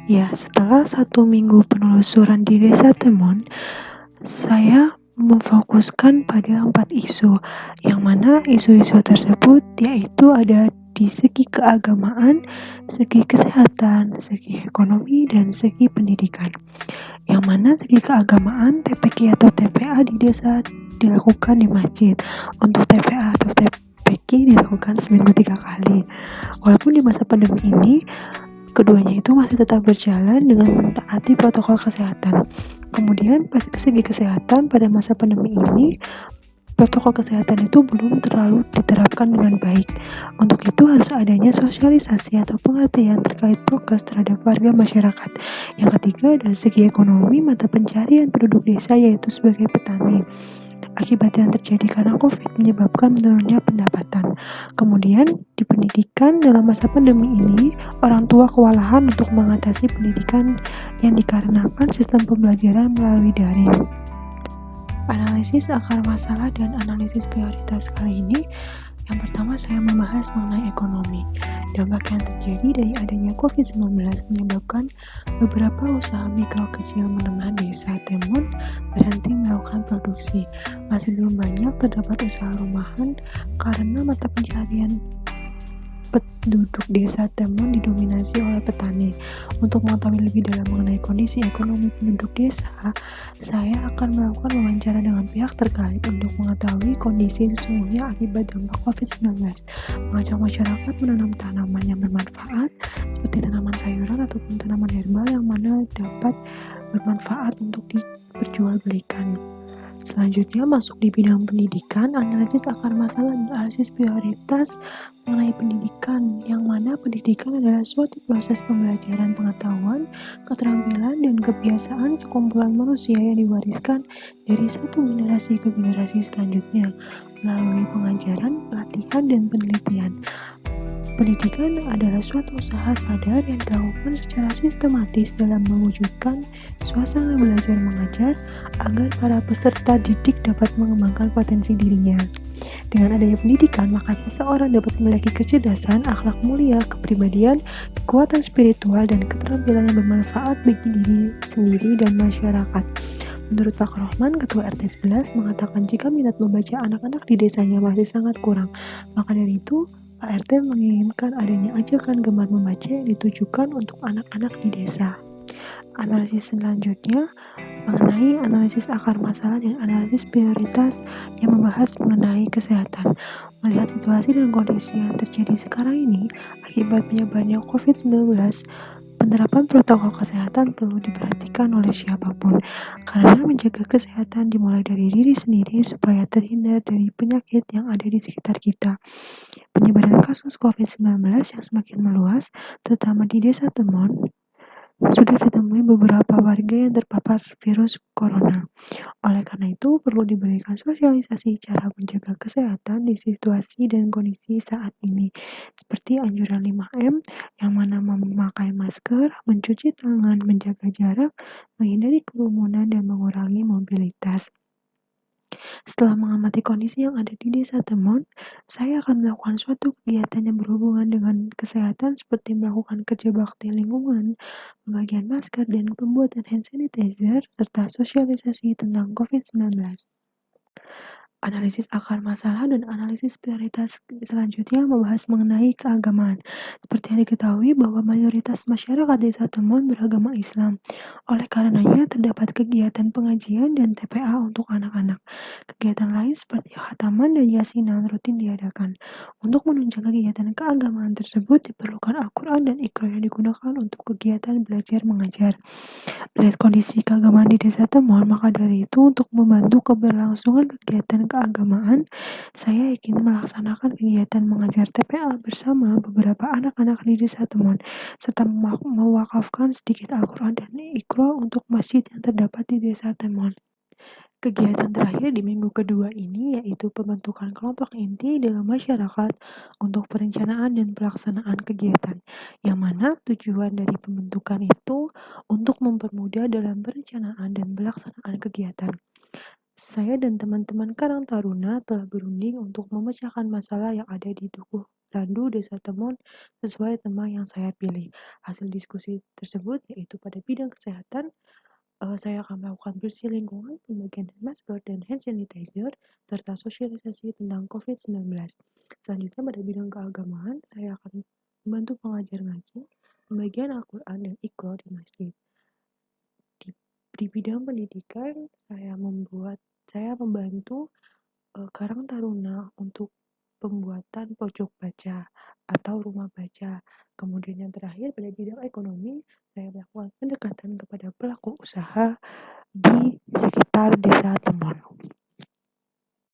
Ya, setelah 1 minggu penelusuran di Desa Temon, saya memfokuskan pada 4 isu, yang mana isu-isu tersebut yaitu ada di segi keagamaan, segi kesehatan, segi ekonomi, dan segi pendidikan. Yang mana segi keagamaan, TPQ atau TPA di desa dilakukan di masjid. Untuk TPA atau TPQ dilakukan seminggu 3 kali. Walaupun di masa pandemi ini, keduanya itu masih tetap berjalan dengan mentaati protokol kesehatan. Kemudian pada segi kesehatan pada masa pandemi ini, protokol kesehatan itu belum terlalu diterapkan dengan baik. Untuk itu harus adanya sosialisasi atau pengertian terkait prokes terhadap warga masyarakat. Yang ketiga, dari segi ekonomi, mata pencarian penduduk desa yaitu sebagai petani. Akibat yang terjadi karena COVID menyebabkan menurunnya pendapatan. Kemudian di pendidikan dalam masa pandemi ini, orang tua kewalahan untuk mengatasi pendidikan yang dikarenakan sistem pembelajaran melalui daring. Analisis akar masalah dan analisis prioritas kali ini, yang pertama saya membahas mengenai ekonomi. Dampak yang terjadi dari adanya COVID-19 menyebabkan beberapa usaha mikro kecil menengah desa Temon berhenti melakukan produksi. Masih belum banyak terdapat usaha rumahan karena mata pencarian penduduk desa Temon didominasi oleh petani. Untuk mengetahui lebih dalam mengenai kondisi ekonomi penduduk desa, saya akan melakukan wawancara dengan pihak terkait untuk mengetahui kondisi sesungguhnya akibat dampak COVID-19, mengajak masyarakat menanam tanaman yang bermanfaat seperti tanaman sayuran ataupun tanaman herbal yang mana dapat bermanfaat untuk diperjualbelikan. Selanjutnya masuk di bidang pendidikan, analisis akar masalah dan analisis prioritas mengenai pendidikan, yang mana pendidikan adalah suatu proses pembelajaran pengetahuan, keterampilan, dan kebiasaan sekumpulan manusia yang diwariskan dari satu generasi ke generasi selanjutnya melalui pengajaran, pelatihan, dan penelitian. Pendidikan adalah suatu usaha sadar yang dilakukan secara sistematis dalam mewujudkan suasana belajar mengajar agar para peserta didik dapat mengembangkan potensi dirinya. Dengan adanya pendidikan, maka seseorang dapat memiliki kecerdasan, akhlak mulia, kepribadian, kekuatan spiritual, dan keterampilan yang bermanfaat bagi diri sendiri dan masyarakat. Menurut Pak Rohman, Ketua RT 11, mengatakan jika minat membaca anak-anak di desanya masih sangat kurang. Maka dari itu, Pak RT menginginkan adanya ajakan gemar membaca yang ditujukan untuk anak-anak di desa. Analisis selanjutnya mengenai analisis akar masalah dan analisis prioritas yang membahas mengenai kesehatan. Melihat situasi dan kondisi yang terjadi sekarang ini akibat penyebarannya COVID-19, penerapan protokol kesehatan perlu diperhatikan oleh siapapun, karena menjaga kesehatan dimulai dari diri sendiri supaya terhindar dari penyakit yang ada di sekitar kita. Penyebaran kasus COVID-19 yang semakin meluas, terutama di Desa Temon, sudah ditemui beberapa warga yang terpapar virus corona. Oleh karena itu, perlu diberikan sosialisasi cara menjaga kesehatan di situasi dan kondisi saat ini, seperti anjuran 5M, yang mana memakai masker, mencuci tangan, menjaga jarak, menghindari kerumunan, dan mengurangi mobilitas. Setelah mengamati kondisi yang ada di Desa Temon, saya akan melakukan suatu kegiatan yang berhubungan dengan kesehatan seperti melakukan kerja bakti lingkungan, pembagian masker, dan pembuatan hand sanitizer, serta sosialisasi tentang COVID-19. Analisis akar masalah dan analisis prioritas selanjutnya membahas mengenai keagamaan. Seperti yang diketahui bahwa mayoritas masyarakat Desa Temon beragama Islam. Oleh karenanya terdapat kegiatan pengajian dan TPA untuk anak-anak. Kegiatan lain seperti khataman dan yasinan rutin diadakan. Untuk menunjang kegiatan keagamaan tersebut diperlukan Al-Quran dan Iqra yang digunakan untuk kegiatan belajar mengajar. Melihat kondisi keagamaan di Desa Temon, maka dari itu untuk membantu keberlangsungan kegiatan keagamaan, saya ingin melaksanakan kegiatan mengajar TPA bersama beberapa anak-anak di Desa Temon, serta mewakafkan sedikit Al-Quran dan Iqra untuk masjid yang terdapat di Desa Temon. Kegiatan terakhir di minggu kedua ini yaitu pembentukan kelompok inti dalam masyarakat untuk perencanaan dan pelaksanaan kegiatan, yang mana tujuan dari pembentukan itu untuk mempermudah dalam perencanaan dan pelaksanaan kegiatan. Saya dan teman-teman Karang Taruna telah berunding untuk memecahkan masalah yang ada di Dukuh Randu, Desa Temon sesuai tema yang saya pilih. Hasil diskusi tersebut yaitu pada bidang kesehatan, saya akan melakukan bersih lingkungan, pembagian masker dan hand sanitizer, serta sosialisasi tentang COVID-19. Selanjutnya pada bidang keagamaan, saya akan membantu pengajar ngaji, pembagian Al-Quran dan Iqra di masjid. Di, di bidang pendidikan, saya membantu Karang Taruna untuk pembuatan pojok baca atau rumah baca. Kemudian yang terakhir pada bidang ekonomi, saya melakukan pendekatan kepada pelaku usaha di sekitar Desa Temon.